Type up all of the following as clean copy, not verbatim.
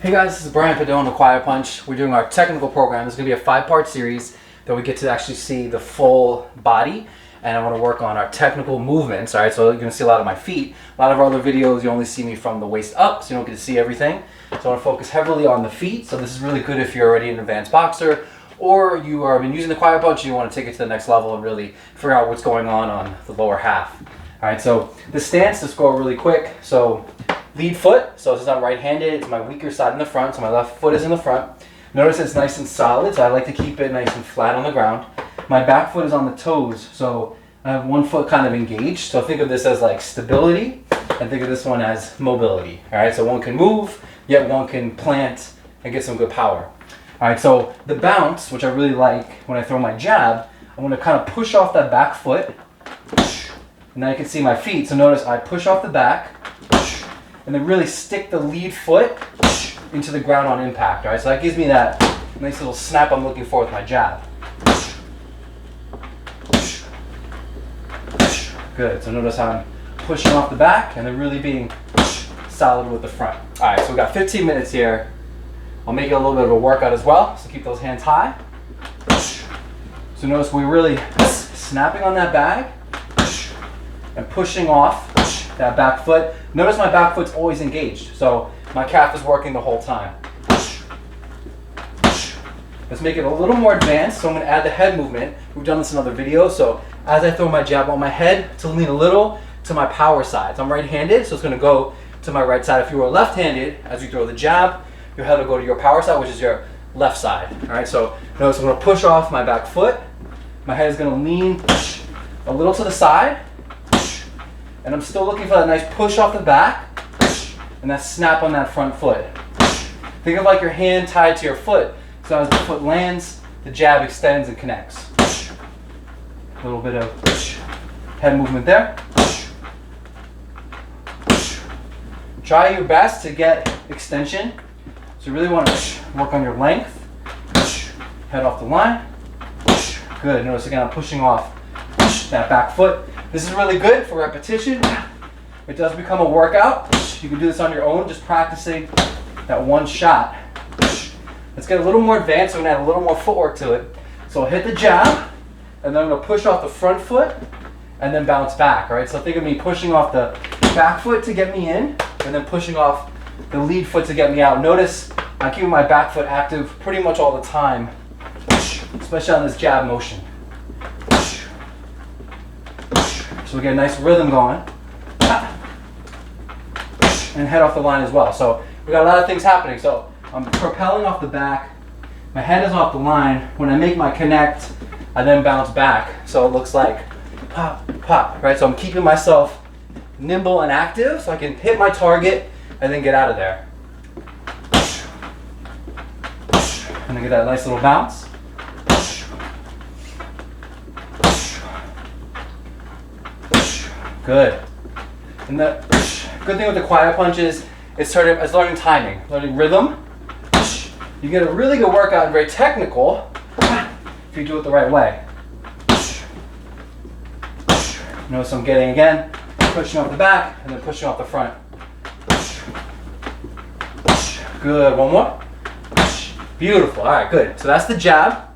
Hey guys, this is Brian Pedone of Quiet Punch. We're doing our technical program. This is going to be a 5-part series that we get to actually see the full body, and I want to work on our technical movements. Alright, so you're going to see a lot of my feet. A lot of our other videos you only see me from the waist up, so you don't get to see everything. So I want to focus heavily on the feet. So this is really good if you're already an advanced boxer, or you have been using the Quiet Punch and you want to take it to the next level and really figure out what's going on the lower half. Alright, so the stance, let's go really quick. So lead foot, so since I'm right-handed, it's my weaker side in the front, so my left foot is in the front. Notice it's nice and solid, so I like to keep it nice and flat on the ground. My back foot is on the toes, so I have one foot kind of engaged. So think of this as like stability, and think of this one as mobility. All right, so one can move, yet one can plant and get some good power. All right, so the bounce, which I really like when I throw my jab, I want to kind of push off that back foot, and now you can see my feet. So notice I push off the back, and then really stick the lead foot into the ground on impact. All right, so that gives me that nice little snap I'm looking for with my jab. Good, so notice how I'm pushing off the back and then really being solid with the front. All right, so we got 15 minutes here. I'll make it a little bit of a workout as well, so keep those hands high. So notice we're really snapping on that bag and pushing off that back foot. Notice my back foot's always engaged, so my calf is working the whole time. Let's make it a little more advanced, so I'm going to add the head movement. We've done this in other videos, so as I throw my jab on my head, to lean a little to my power side. So I'm right-handed, so it's going to go to my right side. If you were left-handed, as you throw the jab, your head will go to your power side, which is your left side. All right, so notice I'm going to push off my back foot. My head is going to lean a little to the side, and I'm still looking for that nice push off the back and that snap on that front foot. Think of like your hand tied to your foot, so as the foot lands, the jab extends and connects. A little bit of head movement there. Try your best to get extension. So you really want to work on your length. Head off the line. Good. Notice again I'm pushing off that back foot. This is really good for repetition. It does become a workout. You can do this on your own, just practicing that one shot. Let's get a little more advanced. We're going to add a little more footwork to it. So I'll hit the jab, and then I'm going to push off the front foot, and then bounce back. All right. So think of me pushing off the back foot to get me in, and then pushing off the lead foot to get me out. Notice I'm keeping my back foot active pretty much all the time, especially on this jab motion. So we get a nice rhythm going. And head off the line as well. So we got a lot of things happening. So I'm propelling off the back. My head is off the line. When I make my connect, I then bounce back. So it looks like pop, pop, right? So I'm keeping myself nimble and active so I can hit my target and then get out of there. And then get that nice little bounce. Good. And the good thing with the Quiet Punch is it's learning timing, learning rhythm. You get a really good workout and very technical if you do it the right way. Notice I'm getting again, pushing off the back and then pushing off the front. Good, one more. Beautiful, all right, good. So that's the jab.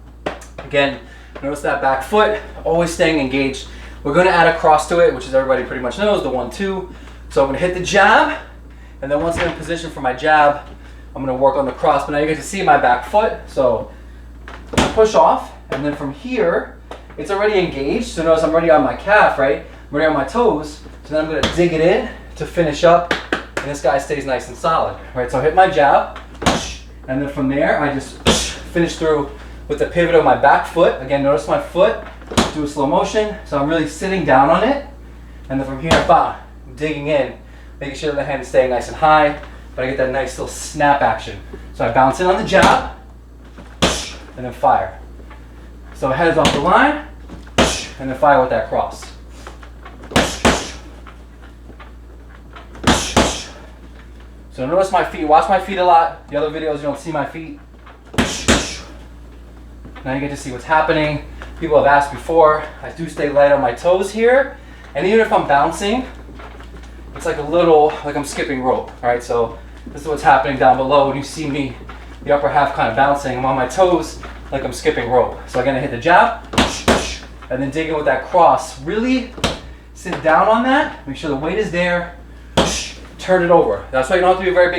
Again, notice that back foot, always staying engaged. We're going to add a cross to it, which is everybody pretty much knows, the 1-2. So I'm going to hit the jab, and then once I'm in position for my jab, I'm going to work on the cross. But now you get to see my back foot. So I push off, and then from here, it's already engaged. So notice I'm already on my calf, right? I'm already on my toes. So then I'm going to dig it in to finish up, and this guy stays nice and solid. Right? So I hit my jab, and then from there, I just finish through with the pivot of my back foot. Again, notice my foot. Do a slow motion, so I'm really sitting down on it, and then from here, I'm digging in, making sure that the hand is staying nice and high, but I get that nice little snap action. So I bounce in on the jab, and then fire. So head is off the line, and then fire with that cross. So notice my feet, watch my feet a lot. The other videos you don't see my feet. Now you get to see what's happening. People have asked before, I do stay light on my toes here, and even if I'm bouncing, it's like a little, like I'm skipping rope, all right? So This is what's happening down below when you see me, the upper half kind of bouncing. I'm on my toes like I'm skipping rope. So I'm gonna hit the jab, and then dig in with that cross. Really sit down on that, make sure the weight is there, turn it over. That's why you don't have to be a very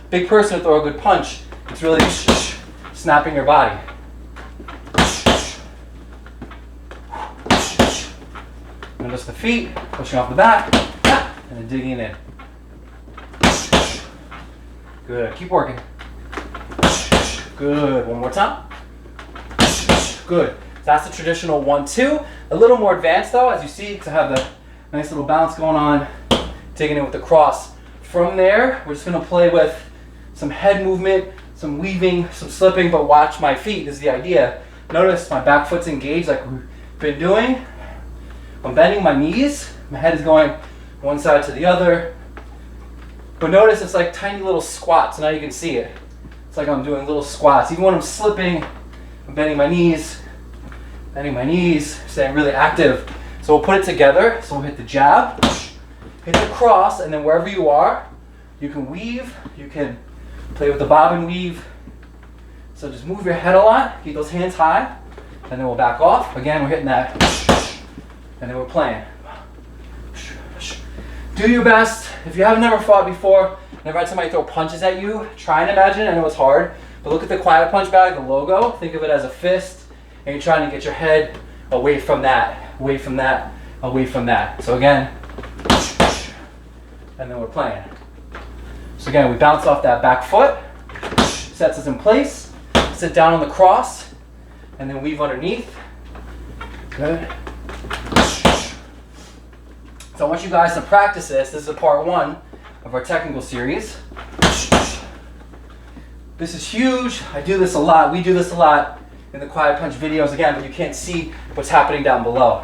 big person to throw a good punch. It's really snapping your body. Notice the feet, pushing off the back, and then digging in. Good, keep working. Good, one more time. Good. That's the traditional 1-2. A little more advanced though, as you see, because I have the nice little bounce going on, digging in with the cross. From there, we're just gonna play with some head movement, some weaving, some slipping, but watch my feet. This is the idea. Notice my back foot's engaged like we've been doing. I'm bending my knees. My head is going one side to the other. But notice it's like tiny little squats. Now you can see it. It's like I'm doing little squats. Even when I'm slipping, I'm bending my knees, staying really active. So we'll put it together. So we'll hit the jab, hit the cross, and then wherever you are, you can weave, you can play with the bob and weave. So just move your head a lot, keep those hands high, and then we'll back off. Again, we're hitting that, and then we're playing. Do your best. If you haven't never fought before, never had somebody throw punches at you, try and imagine. I know it's hard, but look at the quiet punch bag, the logo. Think of it as a fist, and you're trying to get your head away from that, away from that, away from that. So again, and then we're playing. So again, we bounce off that back foot, sets us in place, sit down on the cross, and then weave underneath. Good. So I want you guys to practice this. This is a part 1 of our technical series. This is huge. I do this a lot. We do this a lot in the quiet punch videos again, but you can't see what's happening down below.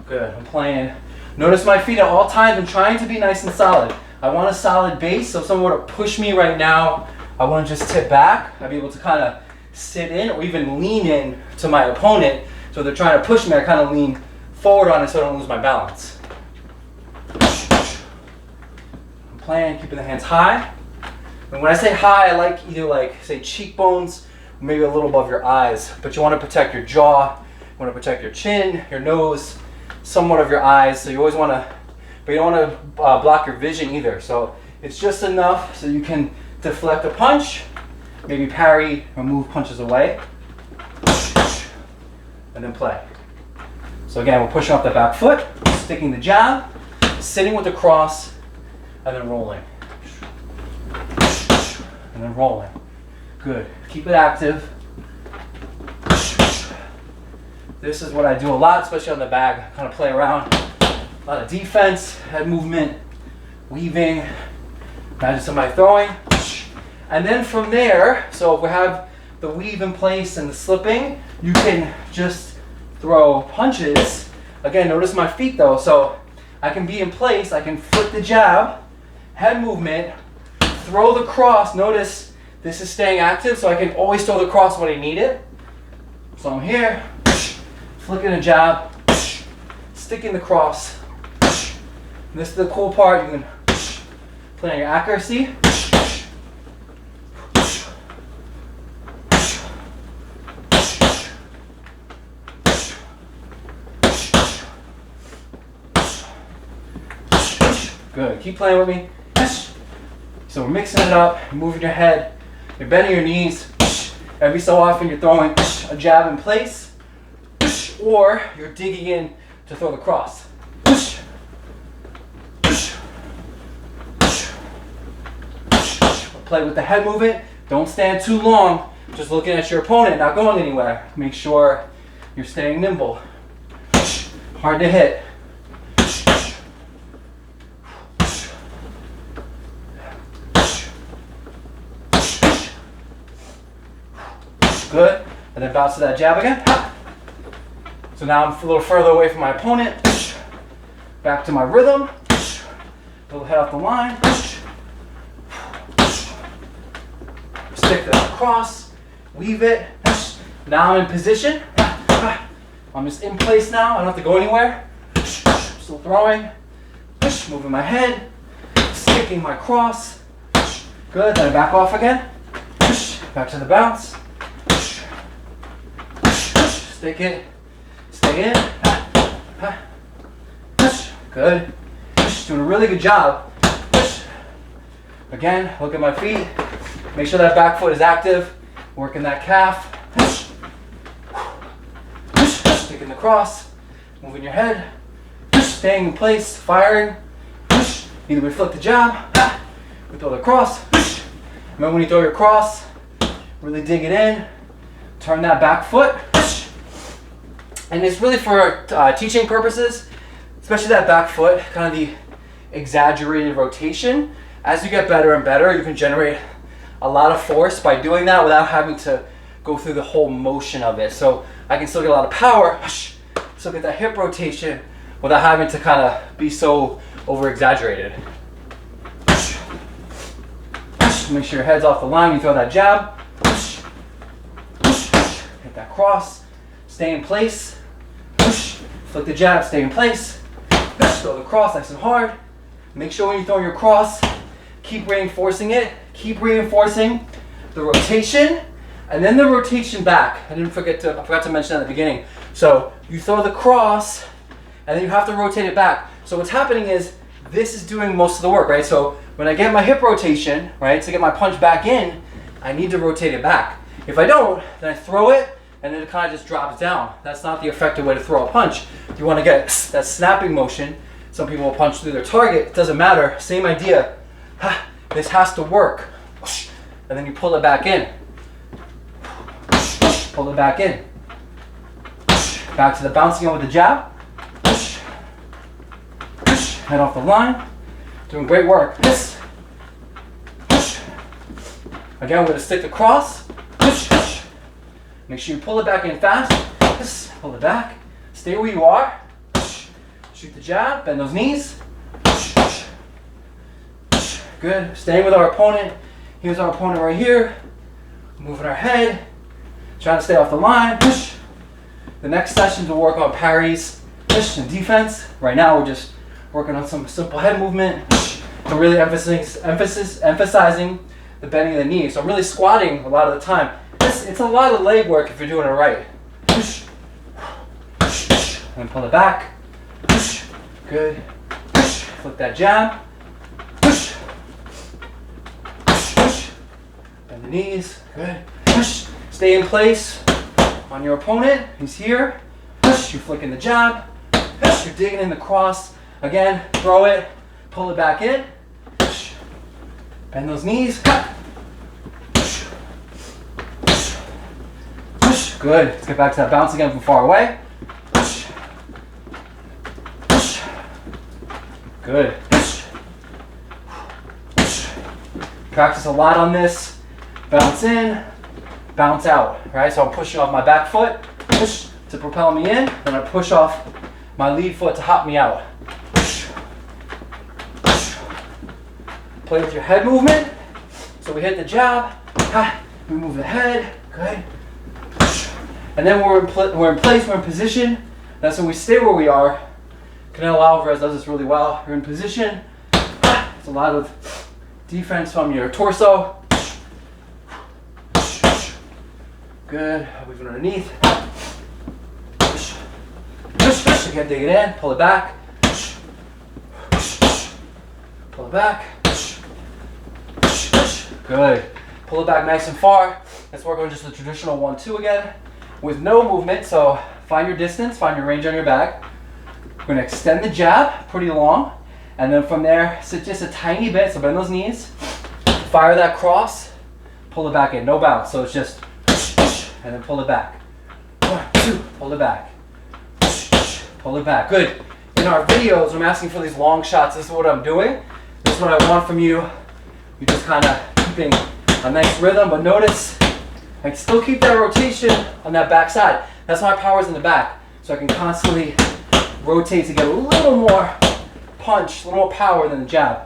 Good, I'm playing. Notice my feet at all times. I'm trying to be nice and solid. I want a solid base, so if someone were to push me right now, I want to just tip back. I'd be able to kind of sit in or even lean in to my opponent. So if they're trying to push me, I kind of lean forward on it so I don't lose my balance. I'm playing, keeping the hands high. And when I say high, I like either say cheekbones, maybe a little above your eyes, but you want to protect your jaw, you want to protect your chin, your nose, somewhat of your eyes, so you always want to, but you don't want to block your vision either. So it's just enough so you can deflect a punch, maybe parry or move punches away, and then play. So again, we're pushing off the back foot, sticking the jab, sitting with the cross, and then rolling. And then rolling. Good. Keep it active. This is what I do a lot, especially on the bag. Kind of play around. A lot of defense, head movement, weaving. Imagine somebody throwing. And then from there, so if we have the weave in place and the slipping, you can just throw punches. Again, notice my feet though. So I can be in place, I can flip the jab, head movement, throw the cross. Notice this is staying active, so I can always throw the cross when I need it. So I'm here, flicking a jab, sticking the cross. And this is the cool part, you can play on your accuracy. Good, keep playing with me. So we're mixing it up, you're moving your head, you're bending your knees. Every so often you're throwing a jab in place, or you're digging in to throw the cross. Play with the head movement, don't stand too long, just looking at your opponent, not going anywhere. Make sure you're staying nimble. Hard to hit. Good, and then bounce to that jab again. So now I'm a little further away from my opponent. Back to my rhythm. Little head off the line. Stick that across, weave it. Now I'm in position. I'm just in place now. I don't have to go anywhere. Still throwing. Moving my head. kicking my cross. Good, then I back off again. Back to the bounce. Stick it, stay in. Good. Doing a really good job. Again, look at my feet. Make sure that back foot is active. Working that calf. Sticking the cross. Moving your head. Staying in place. Firing. Either we flip the jab. We throw the cross. Remember when you throw your cross, really dig it in. Turn that back foot. And it's really for teaching purposes, especially that back foot, kind of the exaggerated rotation. As you get better and better, you can generate a lot of force by doing that without having to go through the whole motion of it. So I can still get a lot of power, still get that hip rotation without having to kind of be so over exaggerated. Make sure your head's off the line when you throw that jab. Hit that cross. Stay in place. Flick the jab, stay in place. Throw the cross nice and hard. Make sure when you throw your cross, keep reinforcing it. Keep reinforcing the rotation and then the rotation back. I forgot to mention that at the beginning. So you throw the cross and then you have to rotate it back. So what's happening is this is doing most of the work, right? So when I get my hip rotation, right, to get my punch back in, I need to rotate it back. If I don't, then I throw it and then it kind of just drops down. That's not the effective way to throw a punch. You want to get that snapping motion. Some people will punch through their target. It doesn't matter. Same idea. This has to work. And then you pull it back in. Pull it back in. Back to the bouncing on with the jab. Head off the line. Doing great work. Again, we're going to stick the cross. Make sure you pull it back in fast. Pull it back. Stay where you are. Shoot the jab. Bend those knees. Good. Staying with our opponent. Here's our opponent right here. Moving our head. Trying to stay off the line. The next session will work on parries and defense. Right now we're just working on some simple head movement. I'm really emphasizing the bending of the knee. So I'm really squatting a lot of the time. It's a lot of leg work if you're doing it right. And pull it back. Good. Flip that jab. Bend the knees. Good. Stay in place on your opponent. He's here. You're flicking the jab. You're digging in the cross. Again, throw it. Pull it back in. Bend those knees. Good. Let's get back to that bounce again from far away. Good. Practice a lot on this. Bounce in, bounce out. Right? So I'm pushing off my back foot to propel me in, then I push off my lead foot to hop me out. Play with your head movement. So we hit the jab, we move the head, good. And then we're in place, we're in position. That's when we stay where we are. Canelo Alvarez does this really well. You're in position. It's a lot of defense from your torso. Good. Moving underneath. Again, dig it in. Pull it back. Pull it back. Good. Pull it back nice and far. Let's work on just the traditional 1-2 again with no movement. So find your distance, find your range on your back. We're going to extend the jab pretty long. And then from there, sit just a tiny bit. So bend those knees. Fire that cross. Pull it back in. No bounce. So it's just, and then pull it back. 1, 2, pull it back. Pull it back. Good. In our videos, I'm asking for these long shots. This is what I'm doing. This is what I want from you. You're just kind of keeping a nice rhythm, but notice I can still keep that rotation on that back side. That's why my power's in the back. So I can constantly rotate to get a little more punch, a little more power than the jab.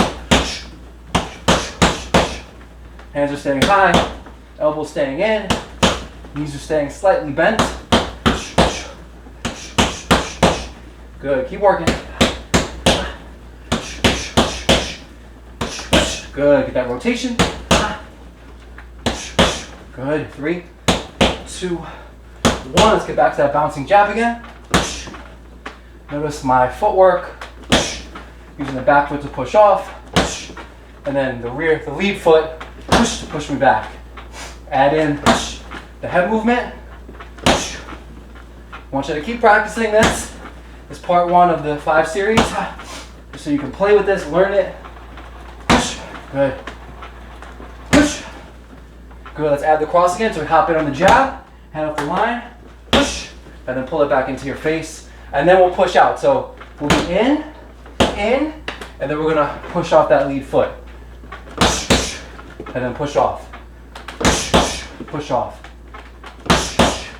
Hands are staying high, elbows staying in, knees are staying slightly bent. Good, keep working. Good. Get that rotation. Good. 3, 2, 1. Let's get back to that bouncing jab again. Notice my footwork. Using the back foot to push off. And then the lead foot to push me back. Add in the head movement. I want you to keep practicing this. It's part 1 of the 5 series. So you can play with this, learn it. Good. Push. Good. Let's add the cross again. So we hop in on the jab, hand off the line, push, and then pull it back into your face. And then we'll push out. So we'll be in, and then we're gonna push off that lead foot. And then push off. Push off.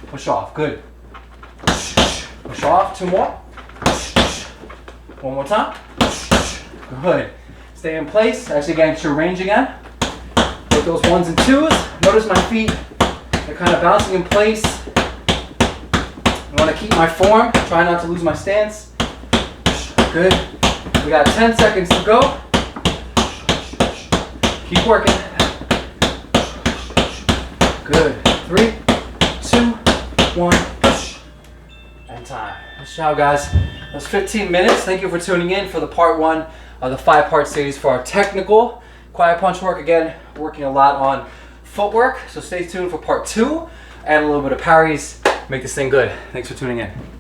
Push off. Good. Push off. 2 more. 1 more time. Good. Stay in place. Actually getting to your range again. With those 1s and 2s. Notice my feet. They're kind of bouncing in place. I want to keep my form. Try not to lose my stance. Good. We got 10 seconds to go. Keep working. Good. 3, 2, 1. And time. Nice job, guys. That was 15 minutes. Thank you for tuning in for the part 1 of the 5-part series for our technical quiet punch work. Again, working a lot on footwork. So stay tuned for part 2. Add a little bit of parries. Make this thing good. Thanks for tuning in.